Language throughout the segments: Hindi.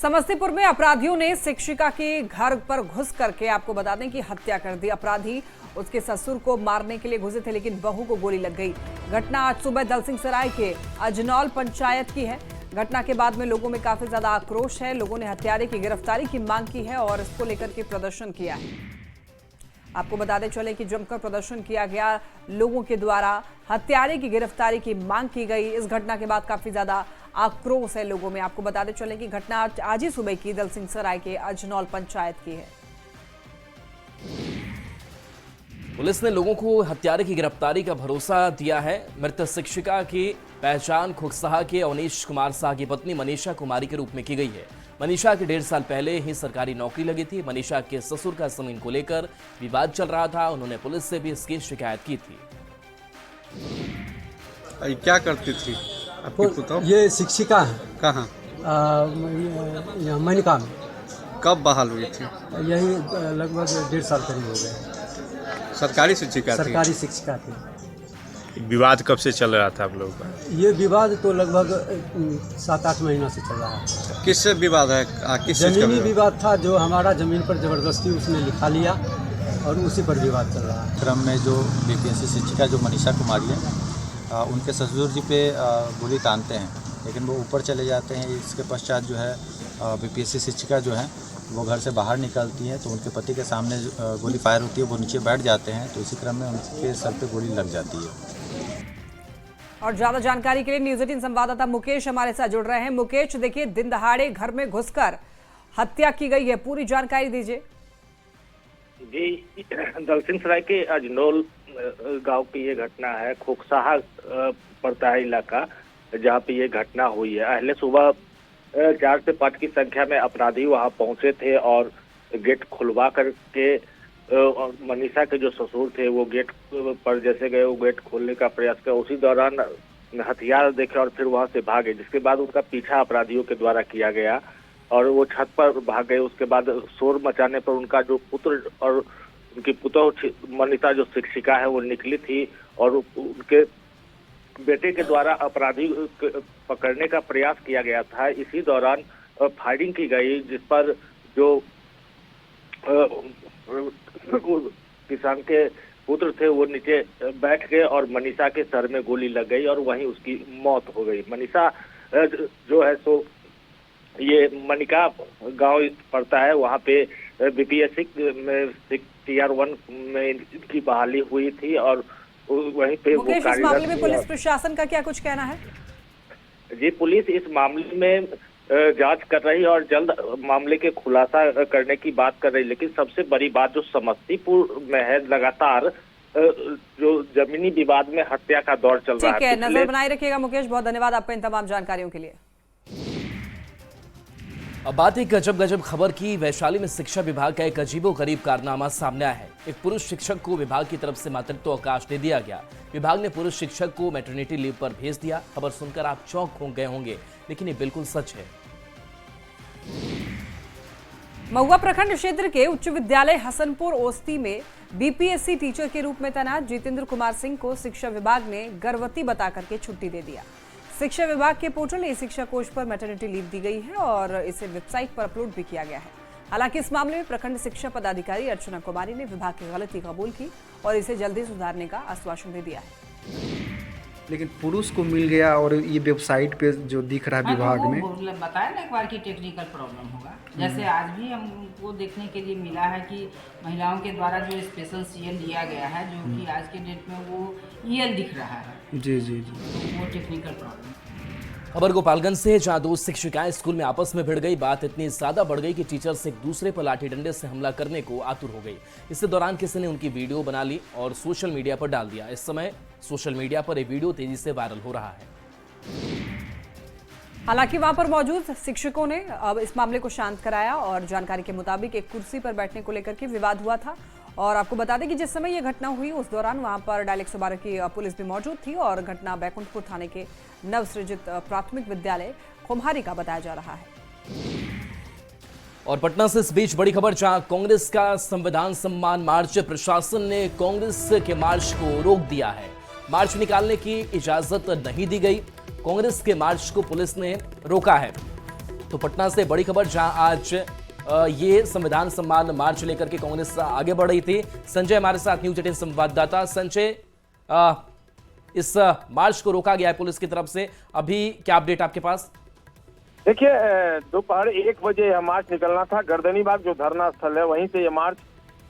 समस्तीपुर में अपराधियों ने शिक्षिका के घर पर घुस करके आपको बता दें कि हत्या कर दी। अपराधी उसके ससुर को मारने के लिए घुसे थे, लेकिन बहू को गोली लग गई। घटना आज सुबह दलसिंह सराय के अजनौल पंचायत की है। घटना के बाद में लोगों में काफी ज्यादा आक्रोश है। लोगों ने हत्यारे की गिरफ्तारी की मांग की है और इसको लेकर के प्रदर्शन किया है। आपको बताते चले कि जमकर प्रदर्शन किया गया, लोगों के द्वारा हत्यारे की गिरफ्तारी की मांग की गई। इस घटना के बाद काफी ज्यादा आक्रोश है लोगों में। आपको बताते चले कि घटना आज ही सुबह की दलसिंह सराय के अजनौल पंचायत की है। पुलिस ने लोगों को हत्यारे की गिरफ्तारी का भरोसा दिया है। मृत शिक्षिका की पहचान खोखसाहा के अवनीश कुमार शाह की पत्नी मनीषा कुमारी के रूप में की गई है। मनीषा के 1.5 साल पहले ही सरकारी नौकरी लगी थी। मनीषा के ससुर का जमीन को लेकर विवाद चल रहा था। उन्होंने पुलिस से भी इसकी शिकायत की थी। क्या करती थी आपकी पुतौह? ये शिक्षिका है। कहाँ? मनिका में। कब बहाल हुई थी? यही लगभग 1.5 साल करीब हो गए। सरकारी शिक्षिका थी? सरकारी शिक्षिका थी। विवाद कब से चल रहा था आप लोगों का? ये विवाद तो लगभग 7-8 महीनों से चल रहा है। किससे विवाद है? किस चीज़ का जमीनी विवाद था, जो हमारा जमीन पर जबरदस्ती उसने लिखा लिया और उसी पर विवाद चल रहा है। क्रम में जो बीपीएससी शिक्षिका जो मनीषा कुमारी है, उनके ससुर जी पे गोली तानते हैं, लेकिन वो ऊपर चले जाते हैं। इसके पश्चात जो है बीपीएससी शिक्षिका जो है वो घर से बाहर निकलती हैं, तो उनके पति के सामने गोली फायर होती है। वो नीचे बैठ जाते हैं, तो इसी क्रम में उनके सर पे गोली लग जाती है। और ज्यादा जानकारी के लिए न्यूज़ 18 संवाददाता मुकेश हमारे साथ जुड़ रहे हैं। मुकेश, देखिए, दिन दहाड़े घर में घुसकर हत्या की गई है, पूरी जानकारी दीजिए। जी, दलसिंह सराय के अजनौल गांव की ये घटना है। खोखसाहा पड़ता है इलाका जहां पे ये घटना हुई है। अहले सुबह 4 से 5 की संख्या में अपराधी वहां पहुंचे थे और गेट खुलवा करके मनीषा के जो ससुर थे वो गेट पर जैसे गए, वो गेट खोलने का प्रयास किया। उसी दौरान हथियार देखे और फिर वहां से भागे, जिसके बाद उनका पीछा अपराधियों के द्वारा किया गया और वो छत पर भाग गए। उसके बाद शोर मचाने पर उनका जो पुत्र और उनकी पुतौह मनीषा जो शिक्षिका है वो निकली थी और उनके बेटे के द्वारा अपराधी पकड़ने का प्रयास किया गया था। इसी दौरान फायरिंग की गई, जिस पर जो किसान के पुत्र थे वो नीचे बैठ गए और मनीषा के सर में गोली लग गई और वहीं उसकी मौत हो गई। मनीषा जो है सो ये मनिका गांव पड़ता है, वहां पे बीपीएससी में टीआर 1 में इनकी बहाली हुई थी और वहीं पे वो इस मामले में पुलिस प्रशासन का क्या कुछ कहना है? जी, पुलिस इस मामले में जांच कर रही है और जल्द मामले के खुलासा करने की बात कर रही है। लेकिन सबसे बड़ी बात जो समस्तीपुर में है, लगातार जो जमीनी विवाद में हत्या का दौर चल रहा है। ठीक है, नजर बनाए रखिएगा मुकेश, बहुत धन्यवाद आपका इन तमाम जानकारियों के लिए। अब बात एक गजब खबर की। वैशाली में शिक्षा विभाग का एक अजीबोगरीब कारनामा सामने आया है। एक पुरुष शिक्षक को विभाग की तरफ से मातृत्व अवकाश दे दिया गया। विभाग ने पुरुष शिक्षक को मैटरनिटी लीव पर भेज दिया। खबर सुनकर आप चौंक हो गए होंगे, लेकिन ये बिल्कुल सच है। महुआ प्रखंड क्षेत्र के उच्च विद्यालय हसनपुर ओस्ती में बीपीएससी टीचर के रूप में तैनात जितेंद्र कुमार सिंह को शिक्षा विभाग ने गर्भवती बता करके छुट्टी दे दिया। शिक्षा विभाग के पोर्टल ई शिक्षा कोष पर मैटरनिटी लीव दी गई है और इसे वेबसाइट पर अपलोड भी किया गया है। हालांकि इस मामले में प्रखंड शिक्षा पदाधिकारी अर्चना कुमारी ने विभाग की गलती कबूल की और इसे जल्दी सुधारने का आश्वासन भी दिया है। लेकिन पुरुष को मिल गया और ये वेबसाइट पे जो दिख रहा है विभाग में बताया ना एक बार की टेक्निकल प्रॉब्लम होगा। जैसे आज भी हमको देखने के लिए मिला है कि महिलाओं के द्वारा जो स्पेशल सीएल लिया गया है, जो कि आज के डेट में वो ईएल दिख रहा है। जी जी जी, तो वो टेक्निकल प्रॉब्लम। खबर गोपालगंज से, जहां 2 शिक्षिकाएं स्कूल में आपस में भिड़ गई। बात इतनी ज्यादा बढ़ गई कि टीचर्स एक दूसरे पर लाठी डंडे से हमला करने को आतुर हो गई। इसी दौरान किसी ने उनकी वीडियो बना ली और सोशल मीडिया पर डाल दिया। इस समय सोशल मीडिया पर ये वीडियो तेजी से वायरल हो रहा है। हालांकि वहां पर मौजूद शिक्षकों ने अब इस मामले को शांत कराया और जानकारी के मुताबिक एक कुर्सी पर बैठने को लेकर के विवाद हुआ था। और आपको बता दें कि जिस समय यह घटना हुई उस दौरान वहां पर डायल 112 की पुलिस भी मौजूद थी और घटना बैकुंठपुर थाने के नवसृजित प्राथमिक विद्यालय खुम्हारी का बताया जा रहा है। और पटना से इस बीच बड़ी खबर, जहां कांग्रेस का संविधान सम्मान मार्च, प्रशासन ने कांग्रेस के मार्च को रोक दिया है। मार्च निकालने की इजाजत नहीं दी गई। कांग्रेस के मार्च को पुलिस ने रोका है। तो पटना से बड़ी खबर, जहां आज ये संविधान सम्मान मार्च लेकर के कांग्रेस आगे बढ़ रही थी। संजय हमारे साथ न्यूज 18 संवाददाता। संजय, इस मार्च को रोका गया है पुलिस की तरफ से, अभी क्या अपडेट आपके पास? देखिए, दोपहर 1 बजे यह मार्च निकलना था। गर्दनीबाग जो धरना स्थल है वहीं से यह मार्च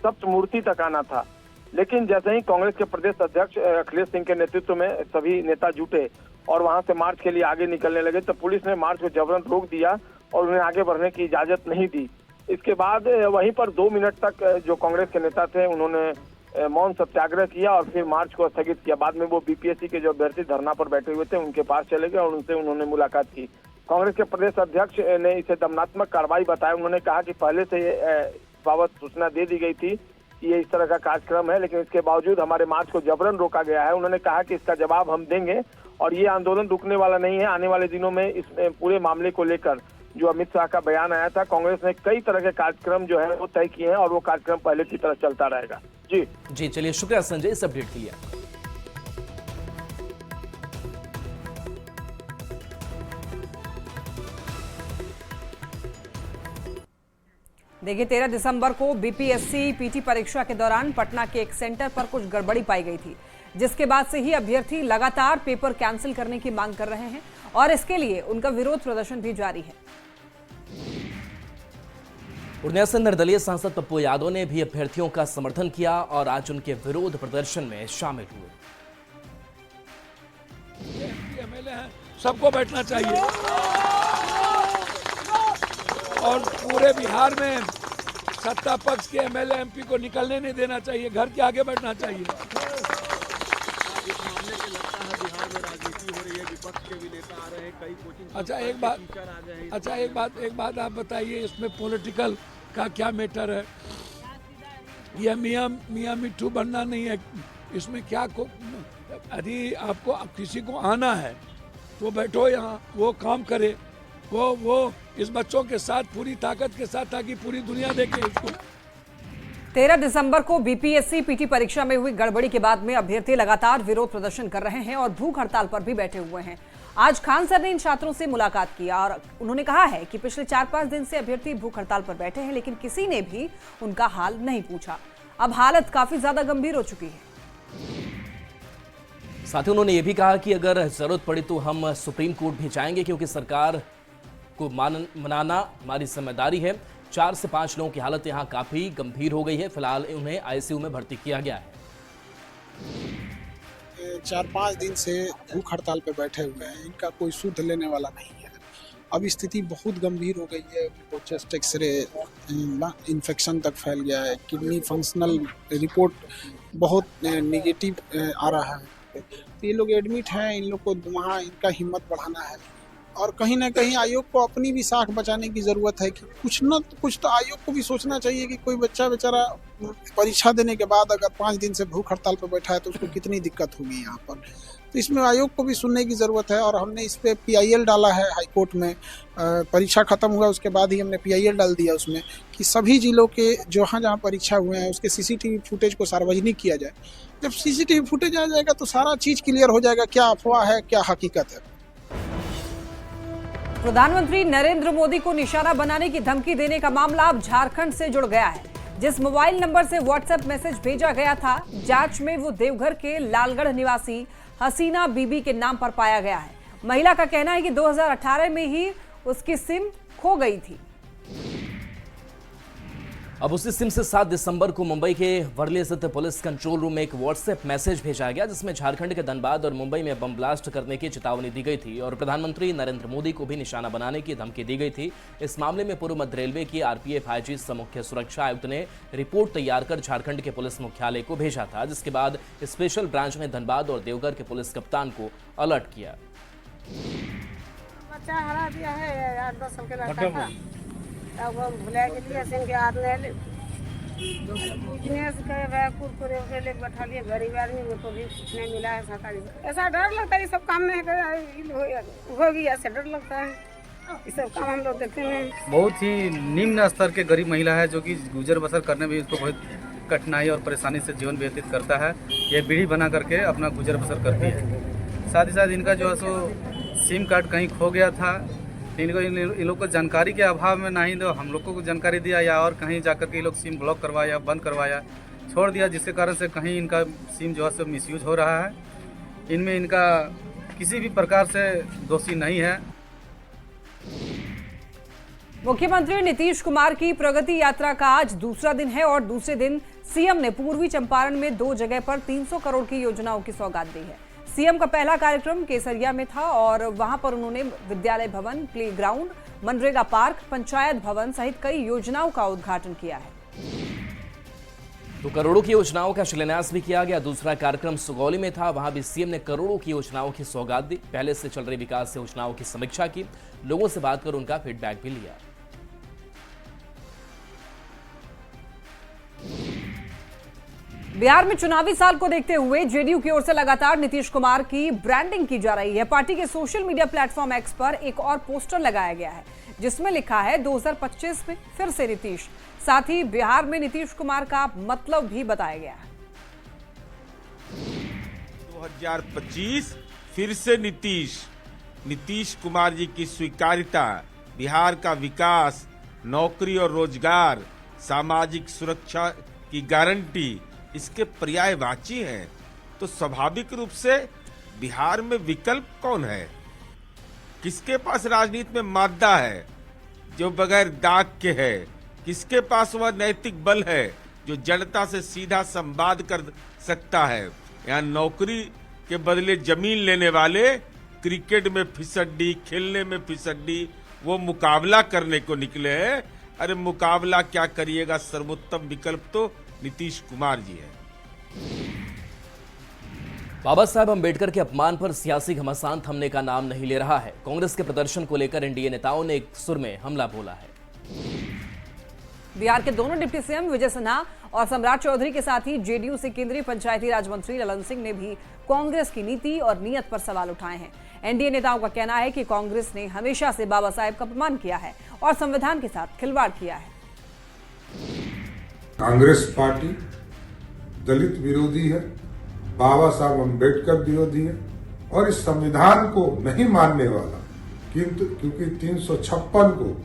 सप्तमूर्ति तक आना था, लेकिन जैसे ही कांग्रेस के प्रदेश अध्यक्ष अखिलेश सिंह के नेतृत्व में सभी नेता जुटे और वहां से मार्च के लिए आगे निकलने लगे, तो पुलिस ने मार्च को जबरन रोक दिया और उन्हें आगे बढ़ने की इजाजत नहीं दी। इसके बाद वहीं पर 2 मिनट तक जो कांग्रेस के नेता थे उन्होंने मौन सत्याग्रह किया और फिर मार्च को स्थगित किया। बाद में वो बीपीएससी के जो अभ्यर्थी धरना पर बैठे हुए थे उनके पास चले गए और उनसे उन्होंने मुलाकात की। कांग्रेस के प्रदेश अध्यक्ष ने इसे दमनात्मक कार्रवाई बताया। उन्होंने कहा कि पहले से इस बाबत सूचना दे दी गई थी कि ये इस तरह का कार्यक्रम है, लेकिन इसके बावजूद हमारे मार्च को जबरन रोका गया है। उन्होंने कहा कि इसका जवाब हम देंगे और ये आंदोलन रुकने वाला नहीं है। आने वाले दिनों में इस पूरे मामले को लेकर जो अमित शाह का बयान आया था, कांग्रेस ने कई तरह के कार्यक्रम जो है वो तय किए हैं और वो कार्यक्रम पहले की तरह चलता रहेगा। जी चलिए, शुक्रिया संजय इस अपडेट के लिए। देखिए, 13 दिसंबर को बीपीएससी पीटी परीक्षा के दौरान पटना के एक सेंटर पर कुछ गड़बड़ी पाई गई थी, जिसके बाद से ही अभ्यर्थी लगातार पेपर कैंसिल करने की मांग कर रहे हैं और इसके लिए उनका विरोध प्रदर्शन भी जारी है। पूर्णिया से निर्दलीय सांसद पप्पू यादव ने भी अभ्यर्थियों का समर्थन किया और आज उनके विरोध प्रदर्शन में शामिल हुए। एमएलए हैं, सबको बैठना चाहिए और पूरे बिहार में सत्ता पक्ष के एमएलए एमपी को निकलने नहीं देना चाहिए, घर के आगे बैठना चाहिए। अच्छा एक बात आप बताइए, इसमें पॉलिटिकल का क्या मैटर है? यह मियाँ मिट्ठू बनना नहीं है, इसमें क्या यदि आपको किसी को आना है तो बैठो यहाँ, वो काम करे, वो इस बच्चों के साथ पूरी ताकत के साथ, ताकि पूरी दुनिया देखे इसको। 13 दिसंबर को बीपीएससी पीटी परीक्षा में हुई गड़बड़ी के बाद में अभ्यर्थी लगातार विरोध प्रदर्शन कर रहे हैं और भूख हड़ताल पर भी बैठे हुए हैं। आज खान सर ने इन छात्रों से मुलाकात किया और उन्होंने कहा है कि पिछले 4-5 दिन से अभ्यर्थी भूख हड़ताल पर बैठे हैं, लेकिन किसी ने भी उनका हाल नहीं पूछा। अब हालत काफी ज्यादा गंभीर हो चुकी है। साथ ही उन्होंने ये भी कहा कि अगर जरूरत पड़ी तो हम सुप्रीम कोर्ट भी जाएंगे, क्योंकि सरकार को मनाना हमारी जिम्मेदारी है। 4 से 5 लोगों की हालत यहाँ काफी गंभीर हो गई है। फिलहाल उन्हें आईसीयू में भर्ती किया गया है। 4-5 दिन से भूख हड़ताल पे बैठे हुए हैं, इनका कोई सुध लेने वाला नहीं है। अब स्थिति बहुत गंभीर हो गई है। चेस्ट एक्सरे इन्फेक्शन तक फैल गया है, किडनी फंक्शनल रिपोर्ट बहुत नेगेटिव आ रहा है। तो ये लोग एडमिट हैं, इन लोग को वहाँ इनका हिम्मत बढ़ाना है और कहीं ना कहीं आयोग को अपनी भी साख बचाने की ज़रूरत है कि कुछ तो आयोग को भी सोचना चाहिए कि कोई बच्चा बेचारा परीक्षा देने के बाद अगर 5 दिन से भूख हड़ताल पर बैठा है तो उसको कितनी दिक्कत होगी यहाँ पर। तो इसमें आयोग को भी सुनने की ज़रूरत है और हमने इस पर PIL डाला है हाईकोर्ट में। परीक्षा ख़त्म हुआ उसके बाद ही हमने PIL डाल दिया उसमें कि सभी जिलों के जहाँ परीक्षा हुए हैं उसके CCTV फुटेज को सार्वजनिक किया जाए। जब CCTV फुटेज आ जाएगा तो सारा चीज़ क्लियर हो जाएगा, क्या अफवाह है क्या हकीकत है। प्रधानमंत्री नरेंद्र मोदी को निशाना बनाने की धमकी देने का मामला अब झारखंड से जुड़ गया है। जिस मोबाइल नंबर से व्हाट्सएप मैसेज भेजा गया था, जांच में वो देवघर के लालगढ़ निवासी हसीना बीबी के नाम पर पाया गया है। महिला का कहना है कि 2018 में ही उसकी सिम खो गई थी। अब उसी सिम से 7 दिसंबर को मुंबई के वर्ली स्थित पुलिस कंट्रोल रूम में एक व्हाट्सएप मैसेज भेजा गया, जिसमें झारखंड के धनबाद और मुंबई में बम ब्लास्ट करने की चेतावनी दी गई थी और प्रधानमंत्री नरेंद्र मोदी को भी निशाना बनाने की धमकी दी गई थी। इस मामले में पूर्व मध्य रेलवे की RPF IG मुख्य सुरक्षा आयुक्त ने रिपोर्ट तैयार कर झारखंड के पुलिस मुख्यालय को भेजा था, जिसके बाद स्पेशल ब्रांच ने धनबाद और देवघर के पुलिस कप्तान को अलर्ट किया। बच्चा हरा दिया है, 8-10 साल के लड़का था, अब हम भुला के लिए सिंह के हाथ में बिजनेस करे भाई कुरकुरे ले बैठा लिए, गरीब आदमी को भी कुछ नहीं मिला है सरकारी। ऐसा डर लगता है, ये सब काम नहीं होगी, ऐसे डर लगता है। ये सब काम हम लोग देखते हैं। बहुत ही निम्न स्तर के गरीब महिला है जो कि गुजर बसर करने में इसको बहुत कठिनाई और परेशानी से जीवन व्यतीत करता है। ये बीड़ी बना करके अपना गुजर बसर करती है। साथ ही साथ इनका जो है सो सिम कार्ड कहीं खो गया था इन लोग को जानकारी के अभाव में ना ही तो हम लोग को जानकारी दिया या और कहीं जाकर के ये लोग सिम ब्लॉक करवाया, बंद करवाया, छोड़ दिया, जिसके कारण से कहीं इनका सिम जो है सो मिसयूज हो रहा है। इनमें इनका किसी भी प्रकार से दोषी नहीं है। मुख्यमंत्री नीतीश कुमार की प्रगति यात्रा का आज दूसरा दिन है और दूसरे दिन सीएम ने पूर्वी चंपारण में 2 जगह पर 300 करोड़ की योजनाओं की सौगात दी है। सीएम का पहला कार्यक्रम केसरिया में था और वहां पर उन्होंने विद्यालय भवन, प्लेग्राउंड, मनरेगा पार्क, पंचायत भवन सहित कई योजनाओं का उद्घाटन किया है। तो करोड़ों की योजनाओं का शिलान्यास भी किया गया। दूसरा कार्यक्रम सुगौली में था, वहां भी सीएम ने करोड़ों की योजनाओं की सौगात दी। पहले से चल रही विकास योजनाओं की समीक्षा की, लोगों से बात कर उनका फीडबैक भी लिया। बिहार में चुनावी साल को देखते हुए जेडीयू की ओर से लगातार नीतीश कुमार की ब्रांडिंग की जा रही है। पार्टी के सोशल मीडिया प्लेटफॉर्म एक्स पर एक और पोस्टर लगाया गया है जिसमें लिखा है 2025 में फिर से नीतीश। साथ ही बिहार में नीतीश कुमार का मतलब भी बताया गया है। 2025 फिर से नीतीश कुमार जी की स्वीकार्यता, बिहार का विकास, नौकरी और रोजगार, सामाजिक सुरक्षा की गारंटी इसके पर्यायवाची हैं। तो स्वाभाविक रूप से बिहार में विकल्प कौन है? किसके पास राजनीति में मादा है जो बगैर दाग के है? किसके पास वह नैतिक बल है जो जनता से सीधा संवाद कर सकता है? यहाँ नौकरी के बदले जमीन लेने वाले क्रिकेट में फिसड्डी, खेलने में फिसड्डी, वो मुकाबला करने को निकले हैं। अरे मुकाबला क्या करिएगा, सर्वोत्तम विकल्प तो नीतीश कुमार जी है। बाबा साहब अंबेडकर के अपमान पर सियासी घमासान थमने का नाम नहीं ले रहा है। कांग्रेस के प्रदर्शन को लेकर एनडीए नेताओं ने एक सुर में हमला बोला है। बिहार के दोनों डिप्टी सीएम विजय सिन्हा और सम्राट चौधरी के साथ ही जेडीयू से केंद्रीय पंचायती राज मंत्री ललन सिंह ने भी कांग्रेस की नीति और नीयत पर सवाल उठाए हैं। एनडीए नेताओं का कहना है कि कांग्रेस ने हमेशा से बाबा साहेब का अपमान किया है और संविधान के साथ खिलवाड़ किया है। कांग्रेस पार्टी दलित विरोधी है, बाबा साहब अंबेडकर विरोधी है और इस संविधान को नहीं मानने वाला, किंतु क्योंकि 356 को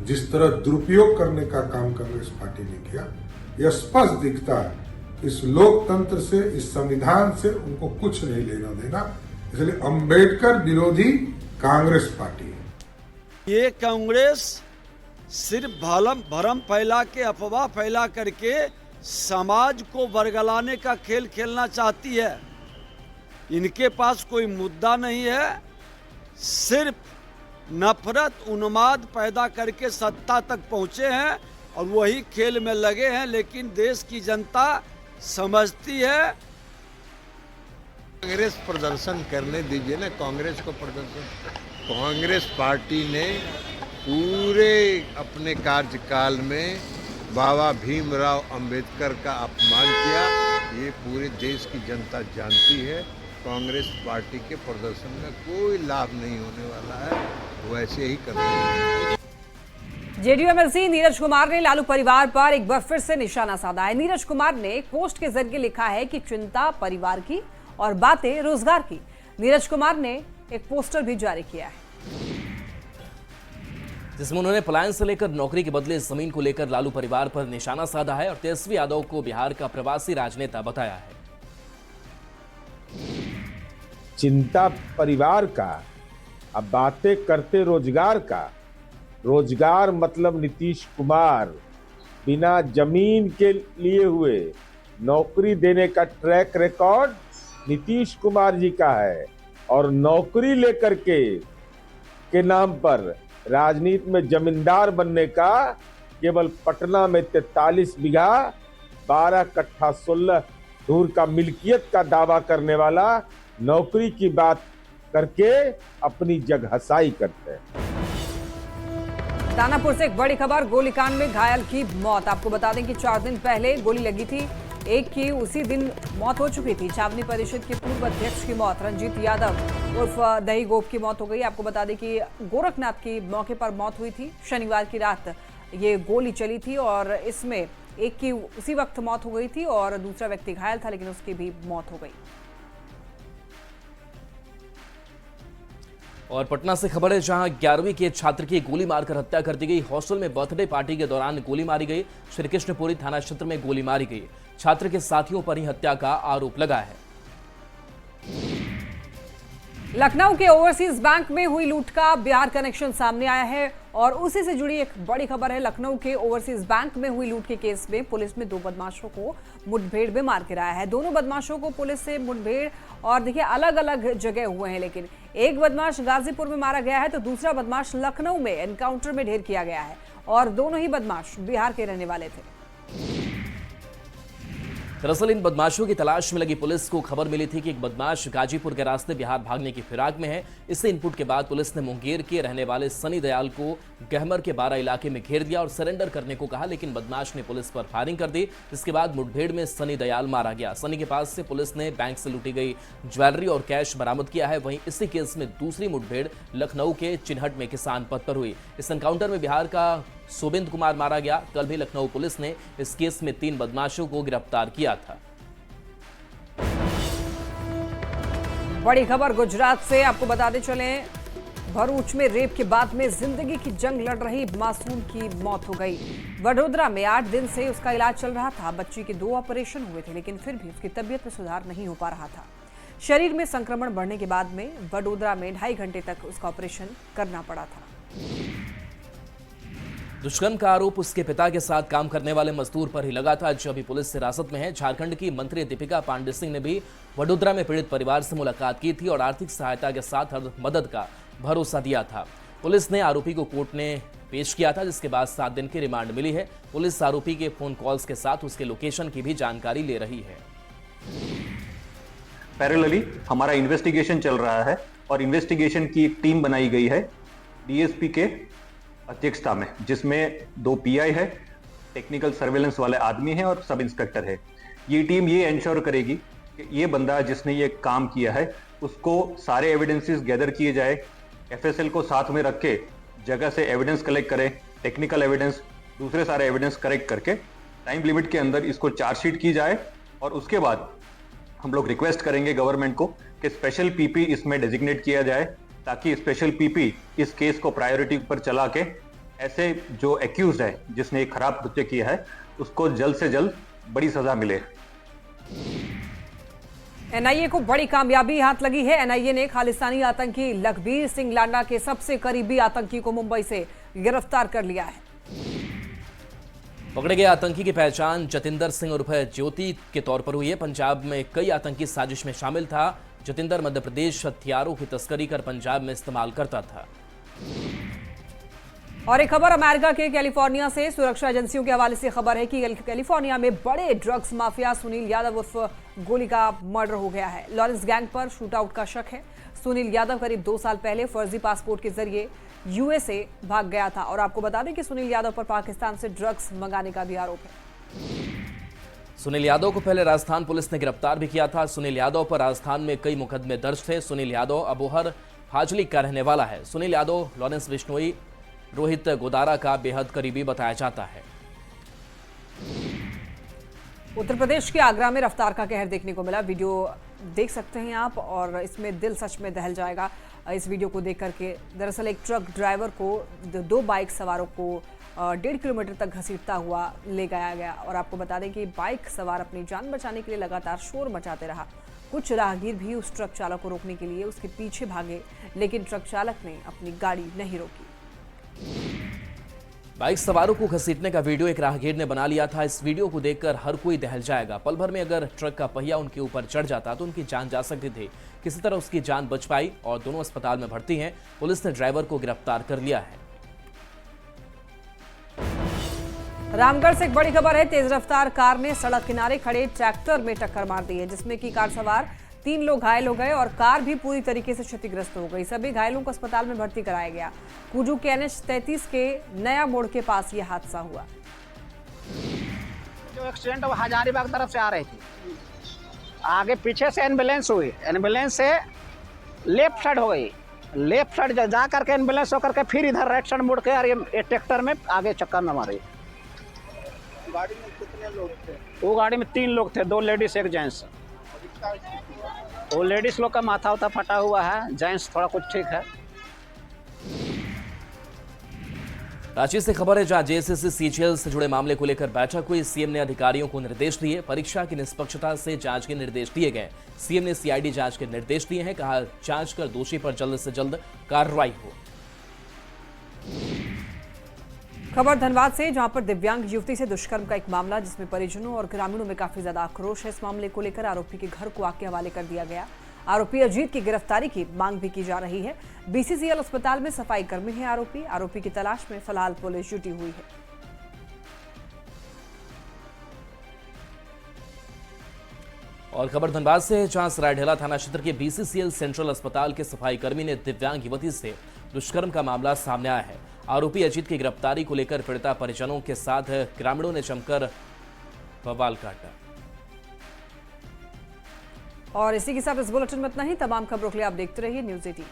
जिस तरह दुरुपयोग करने का काम कांग्रेस पार्टी ने किया, यह स्पष्ट दिखता है। इस लोकतंत्र से, इस संविधान से उनको कुछ नहीं लेना देना, इसलिए अंबेडकर विरोधी कांग्रेस पार्टी है। ये कांग्रेस सिर्फ भरम फैला के, अफवाह फैला करके समाज को बरगलाने का खेल खेलना चाहती है। इनके पास कोई मुद्दा नहीं है, सिर्फ नफरत, उन्माद पैदा करके सत्ता तक पहुंचे हैं और वही खेल में लगे हैं। लेकिन देश की जनता समझती है। कांग्रेस प्रदर्शन करने दीजिए ना, कांग्रेस को प्रदर्शन। कांग्रेस पार्टी ने पूरे अपने कार्यकाल में बाबा भीमराव अंबेडकर का अपमान किया। ये पूरे देश की जनता जानती है। कांग्रेस पार्टी के प्रदर्शन में कोई लाभ नहीं होने वाला है, वैसे ही करते हैं। जेडीयू एमएलसी नीरज कुमार ने लालू परिवार पर एक बार फिर से निशाना साधा है। नीरज कुमार ने एक पोस्ट के जरिए लिखा है कि चिंता परिवार की और बातें रोजगार की। नीरज कुमार ने एक पोस्टर भी जारी किया है जिसमें उन्होंने पलायन से लेकर नौकरी के बदले जमीन को लेकर लालू परिवार पर निशाना साधा है और तेजस्वी यादव को बिहार का प्रवासी राजनेता बताया है। चिंता परिवार का, अब बातें करते रोजगार का। रोजगार मतलब नीतीश कुमार बिना जमीन के लिए हुए नौकरी देने का ट्रैक रिकॉर्ड नीतीश कुमार जी का है और नौकरी लेकर के नाम पर राजनीति में जमींदार बनने का केवल पटना में 43 बीघा 12 कट्ठा 16 धूर का मिल्कियत का दावा करने वाला नौकरी की बात करके अपनी जगहसाई करते हैं। दानापुर से एक बड़ी खबर, गोलीकांड में घायल की मौत। आपको बता दें कि 4 दिन पहले गोली लगी थी, एक की उसी दिन मौत हो चुकी थी। छावनी परिषद के पूर्व अध्यक्ष की मौत, रंजीत यादव उर्फ दही गोप की मौत हो गई। आपको बता दें कि गोरखनाथ की मौके पर मौत हुई थी। शनिवार की रात ये गोली चली थी और इसमें एक की उसी वक्त मौत हो गई थी और दूसरा व्यक्ति घायल था, लेकिन उसकी भी मौत हो गई। और पटना से खबर है, जहां 11वीं के छात्र की गोली मारकर हत्या कर दी गई। हॉस्टल में बर्थडे पार्टी के दौरान गोली मारी गई। श्री कृष्णपुरी थाना क्षेत्र में गोली मारी गई। छात्र के साथियों पर ही हत्या का आरोप लगा है। लखनऊ के ओवरसीज बैंक में हुई लूट का बिहार कनेक्शन सामने आया है और उसी से जुड़ी एक बड़ी खबर है। लखनऊ के ओवरसीज बैंक में हुई लूट के केस में पुलिस ने 2 बदमाशों को मुठभेड़ में मार गिराया है। दोनों बदमाशों को पुलिस से मुठभेड़ और देखिए अलग अलग जगह हुए हैं, लेकिन एक बदमाश गाजीपुर में मारा गया है तो दूसरा बदमाश लखनऊ में एनकाउंटर में ढेर किया गया है और दोनों ही बदमाश बिहार के रहने वाले थे। दरअसल इन बदमाशों की तलाश में लगी पुलिस को खबर मिली थी कि एक बदमाश गाजीपुर के रास्ते बिहार भागने की फिराक में है। इससे इनपुट के बाद पुलिस ने मुंगेर के रहने वाले सनी दयाल को गहमर के 12 इलाके में घेर दिया और सरेंडर करने को कहा, लेकिन बदमाश ने पुलिस पर फायरिंग कर दी, जिसके बाद मुठभेड़ में सनी दयाल मारा गया। सनी के पास से पुलिस ने बैंक से लूटी गई ज्वेलरी और कैश बरामद किया है। वहीं इसी केस में दूसरी मुठभेड़ लखनऊ के चिन्हट में किसान पथ पर हुई। इस एनकाउंटर में बिहार का सोबिंद कुमार मारा गया। कल भी लखनऊ पुलिस ने इस केस में 3 बदमाशों को गिरफ्तार किया था। बड़ी खबर गुजरात से आपको बताते चले, भरूच में रेप के बाद में जिंदगी की जंग लड़ रही मासूम की मौत हो गई। वडोदरा में 8 दिन से उसका इलाज चल रहा था। बच्ची के 2 ऑपरेशन हुए थे, लेकिन फिर भी उसकी तबीयत में सुधार नहीं हो पा रहा था। शरीर में संक्रमण बढ़ने के बाद में वडोदरा में 2.5 घंटे तक उसका ऑपरेशन करना पड़ा था। दुष्कर्म का आरोप उसके पिता के साथ काम करने वाले मजदूर पर ही लगा था, जो अभी पुलिस हिरासत में है। झारखंड की मंत्री दीपिका पांडे सिंह ने भी वडोदरा में पीड़ित परिवार से मुलाकात की थी और आर्थिक सहायता के साथ हर मदद का भरोसा दिया था। पुलिस ने आरोपी को कोर्ट में पेश किया था, जिसके बाद 7 दिन की रिमांड मिली है। पुलिस आरोपी के फोन कॉल्स के साथ उसके लोकेशन की भी जानकारी ले रही है। पैरेलली हमारा इन्वेस्टिगेशन चल रहा है और इन्वेस्टिगेशन की एक टीम बनाई गई है डीएसपी के अध्यक्षता में, जिसमें 2 पीआई है, टेक्निकल सर्वेलेंस वाले आदमी हैं और सब इंस्पेक्टर है। ये टीम ये इंश्योर करेगी कि ये बंदा जिसने ये काम किया है उसको सारे एविडेंसेस गैदर किए जाए, एफएसएल को साथ में रख के जगह से एविडेंस कलेक्ट करें, टेक्निकल एविडेंस, दूसरे सारे एविडेंस कलेक्ट करके टाइम लिमिट के अंदर इसको चार्जशीट की जाए। और उसके बाद हम लोग रिक्वेस्ट करेंगे गवर्नमेंट को कि स्पेशल पीपी इसमें डेजिग्नेट किया जाए, ताकि स्पेशल पीपी इस केस को प्रायोरिटी पर चला के ऐसे जो एक्यूज है जिसने एक खराब कृत्य किया है उसको जल्द से जल्द बड़ी सजा मिले। एनआईए को बड़ी कामयाबी हाथ लगी है। एनआईए ने खालिस्तानी आतंकी लखबीर सिंह लांडा के सबसे करीबी आतंकी को मुंबई से गिरफ्तार कर लिया है। पकड़े गए आतंकी की पहचान जतिंदर सिंह उर्फ ज्योति के तौर पर हुई है। पंजाब में कई आतंकी साजिश में शामिल था। जतिंदर मध्य प्रदेश हथियारों की तस्करी कर पंजाब में इस्तेमाल करता था। और एक खबर अमेरिका के कैलिफोर्निया से, सुरक्षा एजेंसियों के हवाले से खबर है कि कैलिफोर्निया में बड़े ड्रग्स माफिया सुनील यादव उर्फ गोली का मर्डर हो गया है। लॉरेंस गैंग पर शूटआउट का शक है। सुनील यादव करीब 2 साल पहले फर्जी पासपोर्ट के जरिए यूएसए भाग गया था और आपको बता दें कि सुनील यादव पर पाकिस्तान से ड्रग्स मंगाने का भी आरोप है। सुनील यादव को पहले राजस्थान पुलिस ने गिरफ्तार भी किया था। सुनील यादव पर राजस्थान में कई मुकदमे दर्ज थे। सुनील यादव अबोहर फाजली का रहने वाला है। सुनील यादव लॉरेंस बिश्नोई, रोहित गोदारा का बेहद करीबी बताया जाता है। उत्तर प्रदेश के आगरा में रफ्तार का कहर देखने को मिला। वीडियो देख सकते हैं आप और इसमें दिल सच में दहल जाएगा इस वीडियो को देख करके। दरअसल एक ट्रक ड्राइवर को 2 बाइक सवारों को 1.5 किलोमीटर तक घसीटता हुआ ले गया और आपको बता दें कि बाइक सवार अपनी जान बचाने के लिए लगातार शोर मचाते रहा। कुछ राहगीर भी उस ट्रक चालक को रोकने के लिए उसके पीछे भागे, लेकिन ट्रक चालक ने अपनी गाड़ी नहीं रोकी। बाइक सवारों को घसीटने का वीडियो एक राहगीर ने बना लिया था। इस वीडियो को देखकर हर कोई दहल जाएगा। पल भर में अगर ट्रक का पहिया उनके ऊपर चढ़ जाता तो उनकी जान जा सकती थी। किसी तरह उसकी जान बच पाई और दोनों अस्पताल में भर्ती हैं। पुलिस ने ड्राइवर को गिरफ्तार कर लिया है। रामगढ़ से एक बड़ी खबर है। तेज रफ्तार कार ने सड़क किनारे खड़े ट्रैक्टर में टक्कर मार दी है, जिसमें कि कार सवार 3 लोग घायल हो गए और कार भी पूरी तरीके से क्षतिग्रस्त हो गई। सभी घायलों को अस्पताल में भर्ती कराया गया। कुजू के NH 33 के नया मोड़ के पास यह हादसा हुआ। जो एक्सीडेंट वो हजारीबाग तरफ से आ रही थी, आगे पीछे से एम्बुलेंस हुई, एम्बुलेंस से लेफ्ट साइड हो गई, लेफ्ट साइड जा करके एम्बुलेंस होकर के फिर इधर राइट साइड मुड़ के और ये ट्रैक्टर में आगे चक्कर न मारी। गाड़ी में कितने लोग थे? वो गाड़ी में 3 लोग थे, 2 लेडीज 1 जेंट्स। वो लेडीज लोग का माथा उथा फटा हुआ है, जेंट्स थोड़ा कुछ ठीक है। रांची से खबर है, जहां जेएसएससी सीजीएल से जुड़े मामले को लेकर बैठक हुई। सीएम ने अधिकारियों को निर्देश दिए, परीक्षा की निष्पक्षता से जांच के निर्देश दिए गए। सीएम ने सीआईडी जांच के निर्देश दिए हैं, कहा जांच कर दोषी पर जल्द से जल्द कार्रवाई हो। खबर धनबाद से, जहां पर दिव्यांग युवती से दुष्कर्म का एक मामला, जिसमें परिजनों और ग्रामीणों में काफी ज्यादा आक्रोश है। इस मामले को लेकर आरोपी के घर को आग के हवाले कर दिया गया। आरोपी अजीत की गिरफ्तारी की मांग भी की जा रही है। बीसीसीएल अस्पताल में सफाई कर्मी है आरोपी की तलाश में फिलहाल पुलिस जुटी हुई है। और खबर धनबाद से, जहां सरायढेला थाना क्षेत्र के बीसीसीएल सेंट्रल अस्पताल के सफाई कर्मी ने दिव्यांग युवती से दुष्कर्म का मामला सामने आया है। आरोपी अजीत की गिरफ्तारी को लेकर पीड़िता परिजनों के साथ ग्रामीणों ने जमकर बवाल काटा। और इसी के साथ इस बुलेटिन में इतना ही। तमाम खबरों के लिए आप देखते रहिए न्यूज़ 18।